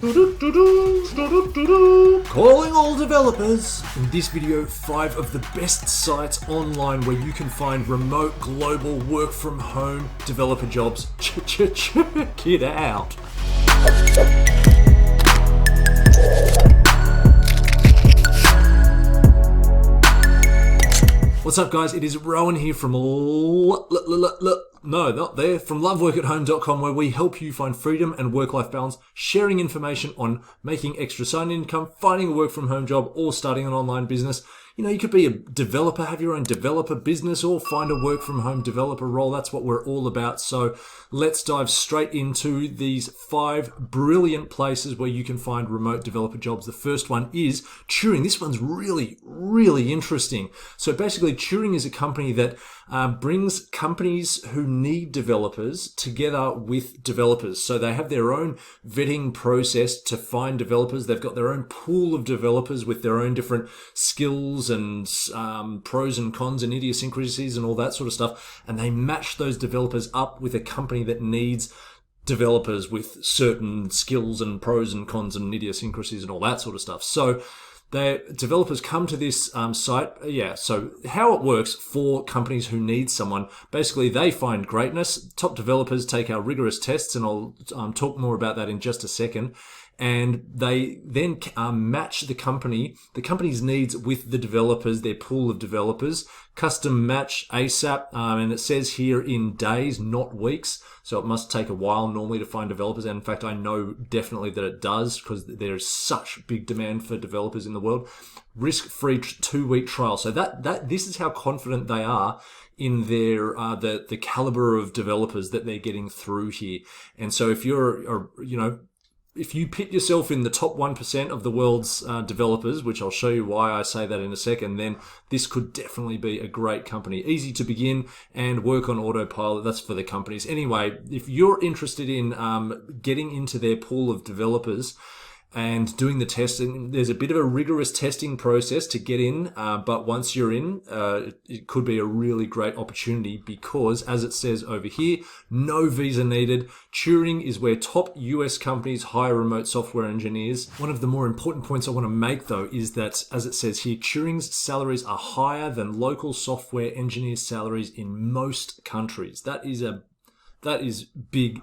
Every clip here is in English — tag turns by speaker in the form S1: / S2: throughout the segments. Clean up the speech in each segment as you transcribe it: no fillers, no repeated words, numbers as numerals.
S1: Calling all developers. In this video, 5 of the best sites online where you can find remote global work from home developer jobs. Check it out. What's up, guys? It is Rowan here from from LWAH.com, where we help you find freedom and work-life balance, sharing information on making extra side income, finding a work-from-home job, or starting an online business. You know, you could be a developer, have your own developer business, or find a work-from-home developer role. That's what we're all about. So let's dive straight into these 5 brilliant places where you can find remote developer jobs. The first one is Turing. This one's really interesting. So basically, Turing is a company that brings companies who need developers together with developers. So they have their own vetting process to find developers. They've got their own pool of developers with their own different skills and pros and cons and idiosyncrasies and all that sort of stuff. And they match those developers up with a company that needs developers with certain skills and pros and cons and idiosyncrasies and all that sort of stuff. So the developers come to this site. So how it works for companies who need someone, basically they find greatness. Top developers take our rigorous tests, and I'll talk more about that in just a second. And they then match the company's needs with the developers, their pool of developers, custom match ASAP. And it says here in days, not weeks. So it must take a while normally to find developers. And in fact, I know definitely that it does, because there is such big demand for developers in the world. Risk-free 2-week trial. So this is how confident they are in their the caliber of developers that they're getting through here. And so if if you pit yourself in the top 1% of the world's developers, which I'll show you why I say that in a second, then this could definitely be a great company. Easy to begin and work on autopilot. That's for the companies. Anyway, if you're interested in getting into their pool of developers and doing the testing, there's a bit of a rigorous testing process to get in, but once you're in, it could be a really great opportunity because, as it says over here, no visa needed. Turing is where top US companies hire remote software engineers. One of the more important points I want to make, though, is that, as it says here, Turing's salaries are higher than local software engineers' salaries in most countries. That is big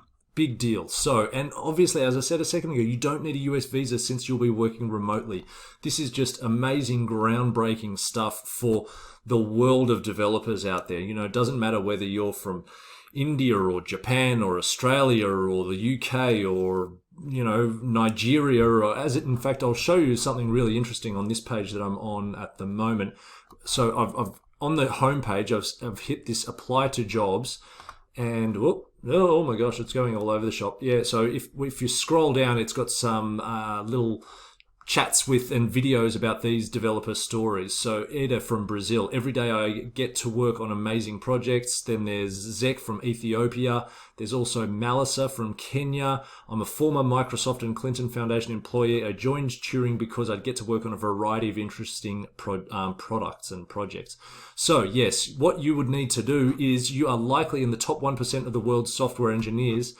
S1: deal. So, and obviously, as I said a second ago, you don't need a US visa since you'll be working remotely. This is just amazing, groundbreaking stuff for the world of developers out there. You know, it doesn't matter whether you're from India or Japan or Australia or the UK or, Nigeria, or in fact, I'll show you something really interesting on this page that I'm on at the moment. So I've on the home page, I've hit this apply to jobs, and oh my gosh, it's going all over the shop. Yeah, so if you scroll down, it's got some little chats with and videos about these developer stories. So Eda from Brazil, every day I get to work on amazing projects. Then there's Zek from Ethiopia. There's also Malisa from Kenya. I'm a former Microsoft and Clinton Foundation employee. I joined Turing because I'd get to work on a variety of interesting products and projects. So yes, what you would need to do is, you are likely in the top 1% of the world's software engineers.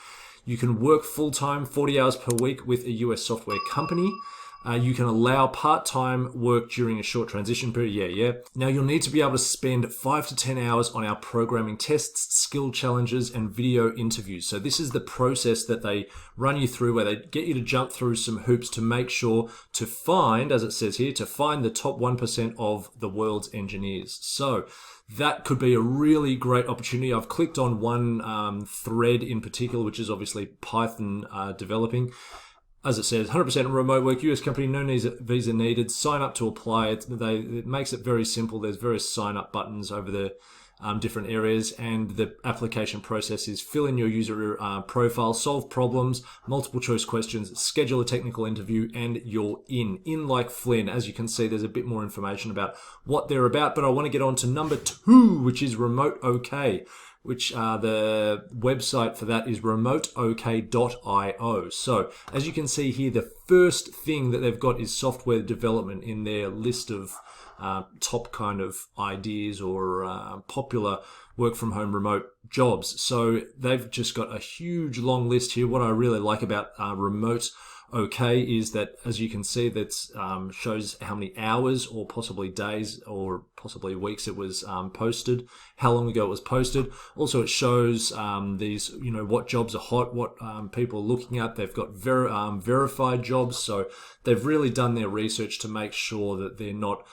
S1: You can work full-time, 40 hours per week with a US software company. You can allow part-time work during a short transition period. Yeah. Now, you'll need to be able to spend 5 to 10 hours on our programming tests, skill challenges, and video interviews. So this is the process that they run you through, where they get you to jump through some hoops to make sure to find, as it says here, to find the top 1% of the world's engineers. So that could be a really great opportunity. I've clicked on one thread in particular, which is obviously Python developing. As it says, 100% remote work, US company, no visa needed, sign up to apply. It makes it very simple. There's various sign up buttons over the different areas, and the application process is fill in your user profile, solve problems, multiple choice questions, schedule a technical interview, and you're in like Flynn. As you can see, there's a bit more information about what they're about, but I want to get on to number 2, which is Remote OK, which the website for that is remoteok.io. So as you can see here, the first thing that they've got is software development in their list of top kind of ideas or popular work from home remote jobs. So they've just got a huge long list here. What I really like about Remote okay is that, as you can see, that shows how many hours or possibly days or possibly weeks it was posted, how long ago it was posted. Also, it shows these, what jobs are hot, what people are looking at. They've got verified jobs, so they've really done their research to make sure that they're not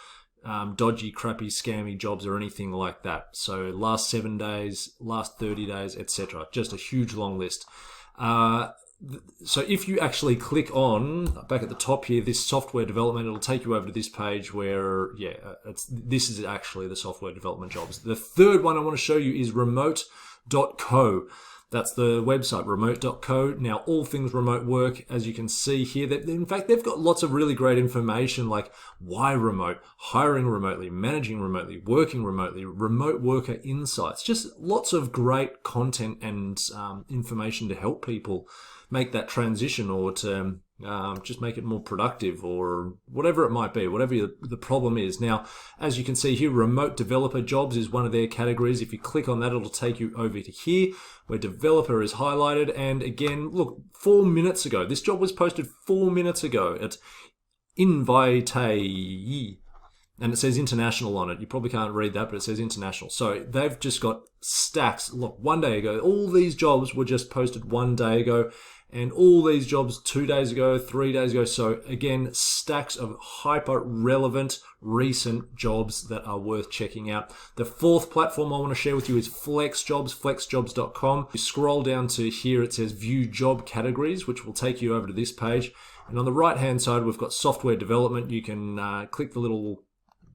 S1: dodgy, crappy, scammy jobs or anything like that. So last 7 days, last 30 days, etc. Just a huge long list. So if you actually click on back at the top here, this software development, it'll take you over to this page where, this is actually the software development jobs. The third one I want to show you is remote.co. That's the website, remote.co. Now, all things remote work, as you can see here, in fact, they've got lots of really great information like why remote, hiring remotely, managing remotely, working remotely, remote worker insights, just lots of great content and information to help people make that transition or to just make it more productive or whatever it might be, whatever the problem is. Now, as you can see here, remote developer jobs is one of their categories. If you click on that, it'll take you over to here where developer is highlighted. And again, look, 4 minutes ago, this job was posted 4 minutes ago at Invite, and it says international on it. You probably can't read that, but it says international. So they've just got stacks. Look, 1 day ago, all these jobs were just posted 1 day ago, and all these jobs 2 days ago, 3 days ago. So again, stacks of hyper relevant recent jobs that are worth checking out. The fourth platform I want to share with you is FlexJobs, flexjobs.com. You scroll down to here, it says view job categories, which will take you over to this page. And on the right hand side, we've got software development. You can click the little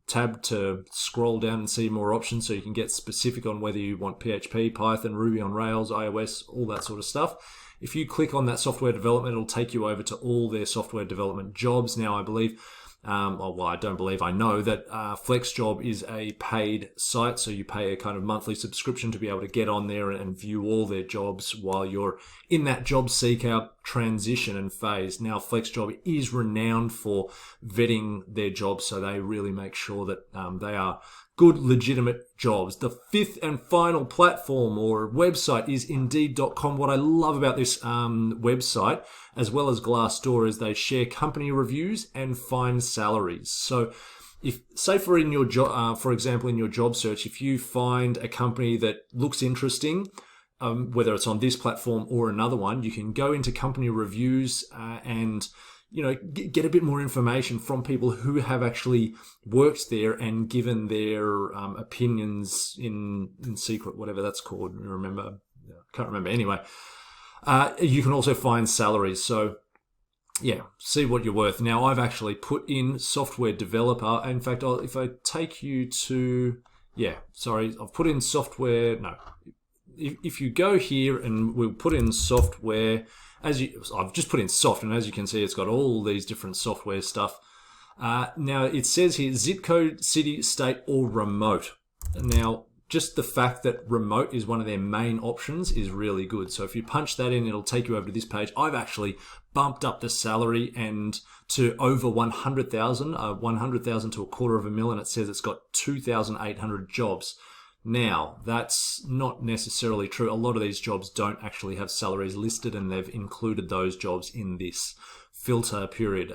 S1: tab to scroll down and see more options, so you can get specific on whether you want PHP, Python, Ruby on Rails, iOS, all that sort of stuff. If you click on that software development, it'll take you over to all their software development jobs. Now, I believe, I don't believe, I know that FlexJob is a paid site, so you pay a kind of monthly subscription to be able to get on there and view all their jobs while you're in that job seeker transition and phase. Now, FlexJob is renowned for vetting their jobs, so they really make sure that they are good, legitimate jobs. The fifth and final platform or website is Indeed.com. What I love about this website, as well as Glassdoor, is they share company reviews and find salaries. So if, say for example, in your job search, if you find a company that looks interesting, whether it's on this platform or another one, you can go into company reviews and get a bit more information from people who have actually worked there and given their opinions in secret, whatever that's called. Can't remember. Anyway, you can also find salaries. So yeah, see what you're worth. Now, I've actually put in software developer. In fact, if I take you to, I've put in software. No, if you go here and we'll put in software, I've just put in soft, and as you can see, it's got all these different software stuff. Now, it says here, zip code, city, state, or remote. Now, just the fact that remote is one of their main options is really good. So if you punch that in, it'll take you over to this page. I've actually bumped up the salary and to over 100,000, 100,000 to $250,000, and it says it's got 2,800 jobs. Now, that's not necessarily true. A lot of these jobs don't actually have salaries listed, and they've included those jobs in this filter period,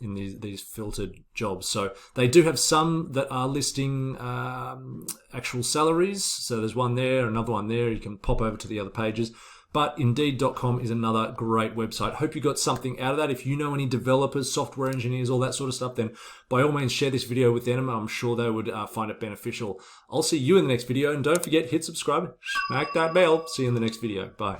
S1: in these filtered jobs. So they do have some that are listing actual salaries. So there's one there, another one there. You can pop over to the other pages. But Indeed.com is another great website. Hope you got something out of that. If you know any developers, software engineers, all that sort of stuff, then by all means share this video with them. I'm sure they would find it beneficial. I'll see you in the next video. And don't forget, hit subscribe, smack that bell. See you in the next video. Bye.